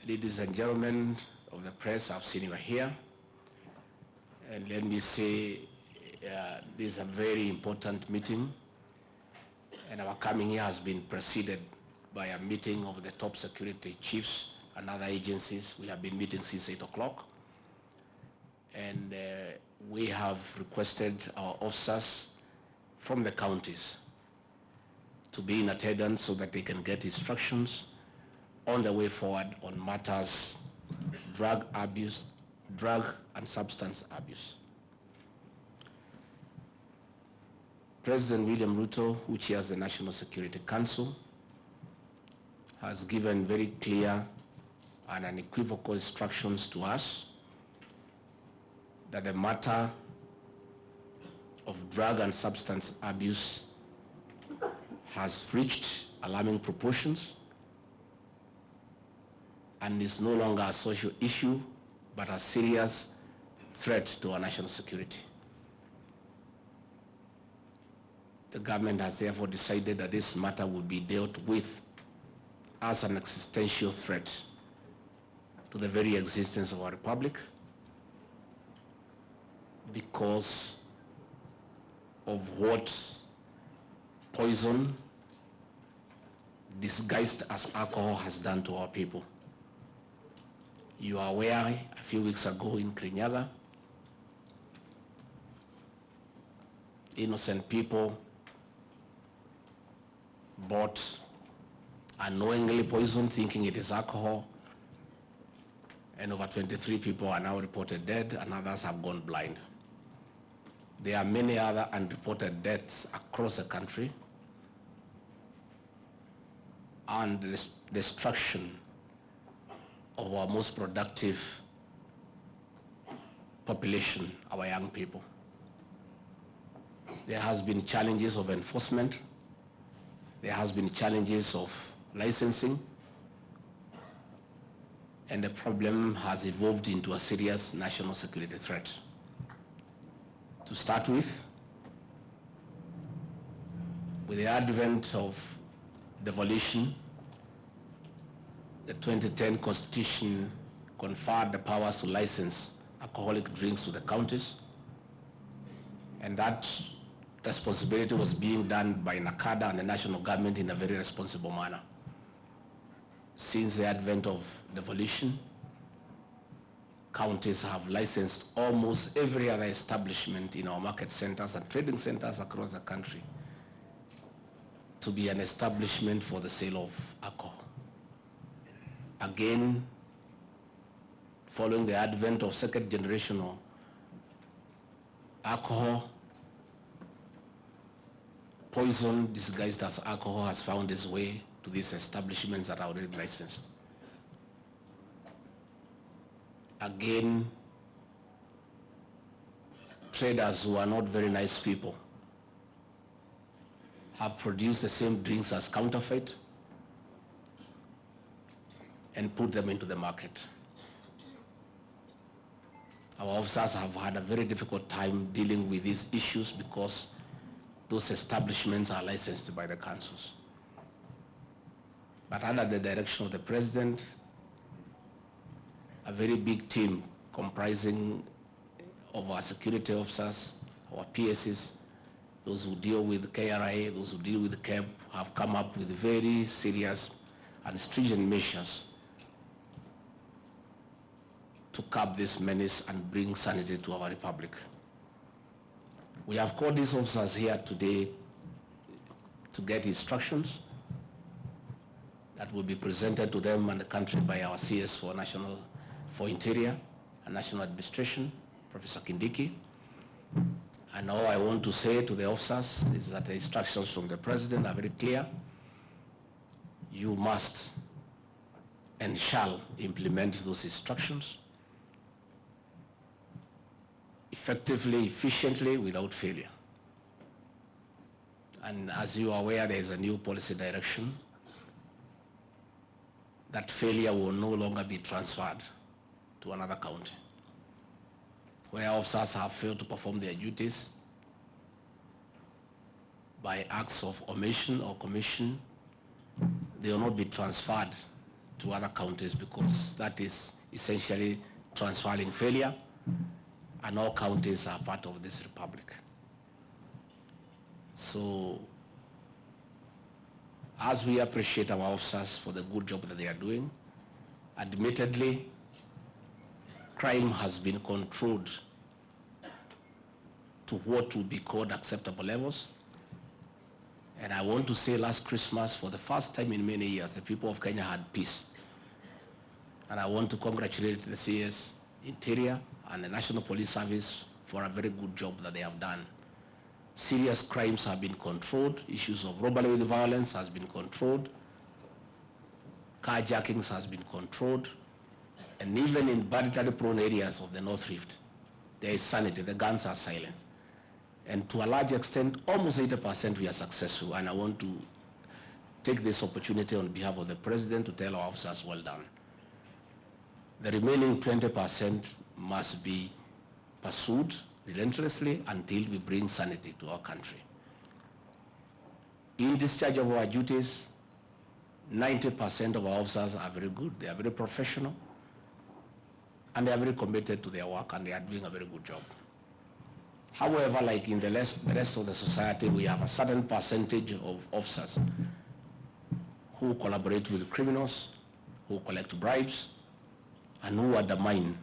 Ladies and gentlemen of the press, I've seen you here. And let me say, this is a very important meeting. And our coming here has been preceded by a meeting of the top security chiefs and other agencies. We have been meeting since 8 o'clock. And we have requested our officers from the counties to be in attendance so that they can get instructions on the way forward on matters drug abuse, drug and substance abuse. President William Ruto, who chairs the National Security Council, has given very clear and unequivocal instructions to us that the matter of drug and substance abuse has reached alarming proportions and is no longer a social issue, but a serious threat to our national security. The government has therefore decided that this matter will be dealt with as an existential threat to the very existence of our republic because of what poison disguised as alcohol has done to our people. You are aware, a few weeks ago in Kuingiza, innocent people bought unknowingly poison thinking it is alcohol, and over 23 people are now reported dead and others have gone blind. There are many other unreported deaths across the country, and the destruction of our most productive population, our young people. There has been challenges of enforcement. There has been challenges of licensing. And the problem has evolved into a serious national security threat. To start with the advent of devolution, the 2010 Constitution conferred the powers to license alcoholic drinks to the counties, and that responsibility was being done by NACADA and the national government in a very responsible manner. Since the advent of devolution, counties have licensed almost every other establishment in our market centers and trading centers across the country to be an establishment for the sale of alcohol. Again, following the advent of second generational alcohol, poison disguised as alcohol has found its way to these establishments that are already licensed. Again, traders who are not very nice people have produced the same drinks as counterfeit and put them into the market. Our officers have had a very difficult time dealing with these issues because those establishments are licensed by the councils. But under the direction of the president, a very big team comprising of our security officers, our PSs, those who deal with KRA, those who deal with CAB, have come up with very serious and stringent measures to curb this menace and bring sanity to our republic. We have called these officers here today to get instructions that will be presented to them and the country by our CS for Interior and National Administration, Professor Kindiki. And all I want to say to the officers is that the instructions from the president are very clear. You must and shall implement those instructions effectively, efficiently, without failure. And as you are aware, there is a new policy direction that failure will no longer be transferred to another county. Where officers have failed to perform their duties by acts of omission or commission, they will not be transferred to other counties, because that is essentially transferring failure, and all counties are part of this republic. So, as we appreciate our officers for the good job that they are doing, admittedly, crime has been controlled to what would be called acceptable levels. And I want to say last Christmas, for the first time in many years, the people of Kenya had peace. And I want to congratulate the CS Interior and the National Police Service for a very good job that they have done. Serious crimes have been controlled. Issues of robbery with violence has been controlled. Carjackings has been controlled. And even in banditry prone areas of the North Rift, there is sanity. The guns are silenced. And to a large extent, almost 80% we are successful. And I want to take this opportunity on behalf of the President to tell our officers, well done. The remaining 20% must be pursued relentlessly until we bring sanity to our country. In discharge of our duties, 90% of our officers are very good. They are very professional, and they are very committed to their work, and they are doing a very good job. However, like in the rest of the society, we have a certain percentage of officers who collaborate with criminals, who collect bribes, and who undermine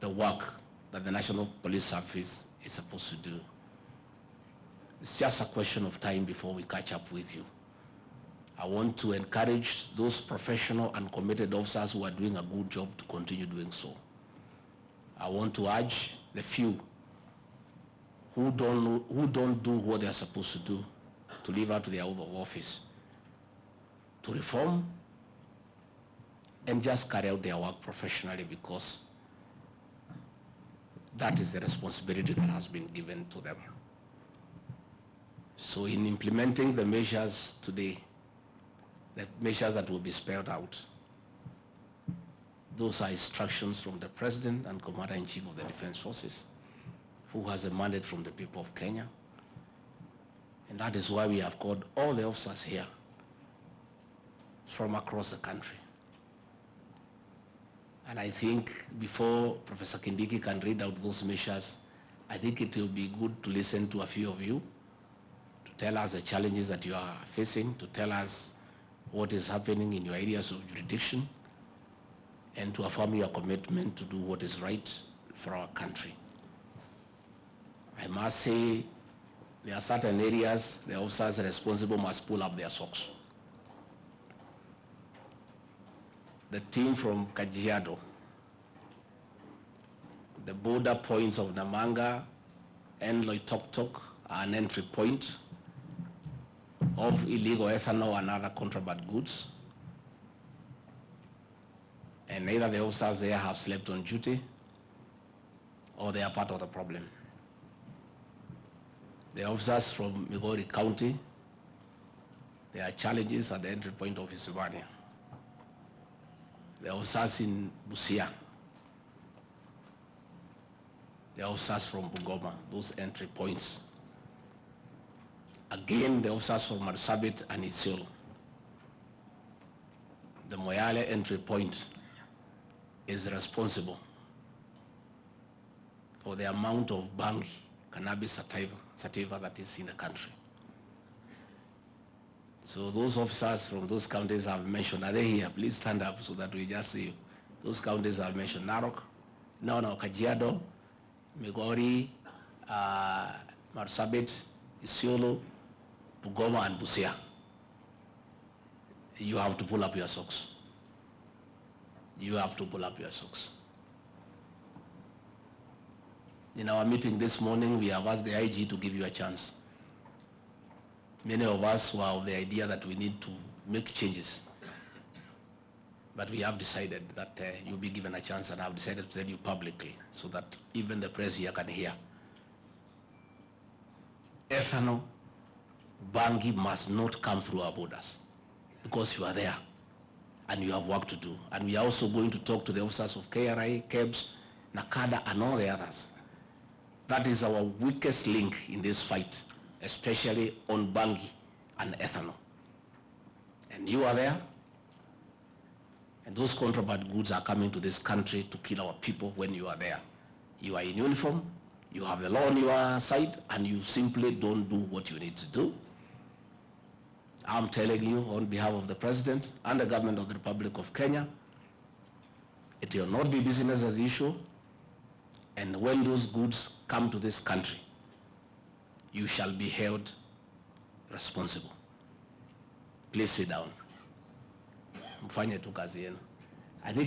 the work that the National Police Service is supposed to do. It's just a question of time before we catch up with you. I want to encourage those professional and committed officers who are doing a good job to continue doing so. I want to urge the few who don't do what they are supposed to do to live up to their oath of office, to reform and just carry out their work professionally, because that is the responsibility that has been given to them. So in implementing the measures today, the measures that will be spelled out, those are instructions from the President and Commander-in-Chief of the Defense Forces, who has a mandate from the people of Kenya. And that is why we have called all the officers here from across the country. And I think before Professor Kindiki can read out those measures, I think it will be good to listen to a few of you, to tell us the challenges that you are facing, to tell us what is happening in your areas of jurisdiction, and to affirm your commitment to do what is right for our country. I must say, there are certain areas the officers responsible must pull up their socks. The team from Kajiado, the border points of Namanga and Loitoktok are an entry point of illegal ethanol and other contraband goods. And neither the officers there have slept on duty, or they are part of the problem. The officers from Migori County, there are challenges at the entry point of Isibania. The officers in Busia, the officers from Bungoma, those entry points. Again, the officers from Marsabit and Isiolo. The Moyale entry point is responsible for the amount of Bhangi, cannabis sativa that is in the country. So those officers from those counties have mentioned, are they here? Please stand up so that we just see you. Those counties have mentioned Narok, Kajiado, Migori, Marsabit, Isiolo, Bungoma, and Busia. You have to pull up your socks. You have to pull up your socks. In our meeting this morning, we have asked the IG to give you a chance. Many of us were of the idea that we need to make changes. But we have decided that you'll be given a chance, and I've decided to tell you publicly so that even the press here can hear. Ethanol, Bhangi must not come through our borders, because you are there and you have work to do. And we are also going to talk to the officers of KRI, KEBS, NACADA, and all the others. That is our weakest link in this fight, especially on Bhangi and ethanol. And you are there, And those contraband goods are coming to this country to kill our people when you are there. You are in uniform, you have the law on your side, and you simply don't do what you need to do. I'm telling you on behalf of the President and the government of the Republic of Kenya, it will not be business as usual. And when those goods come to this country, you shall be held responsible. Please sit down. Mfanye tu kazi yenu. I think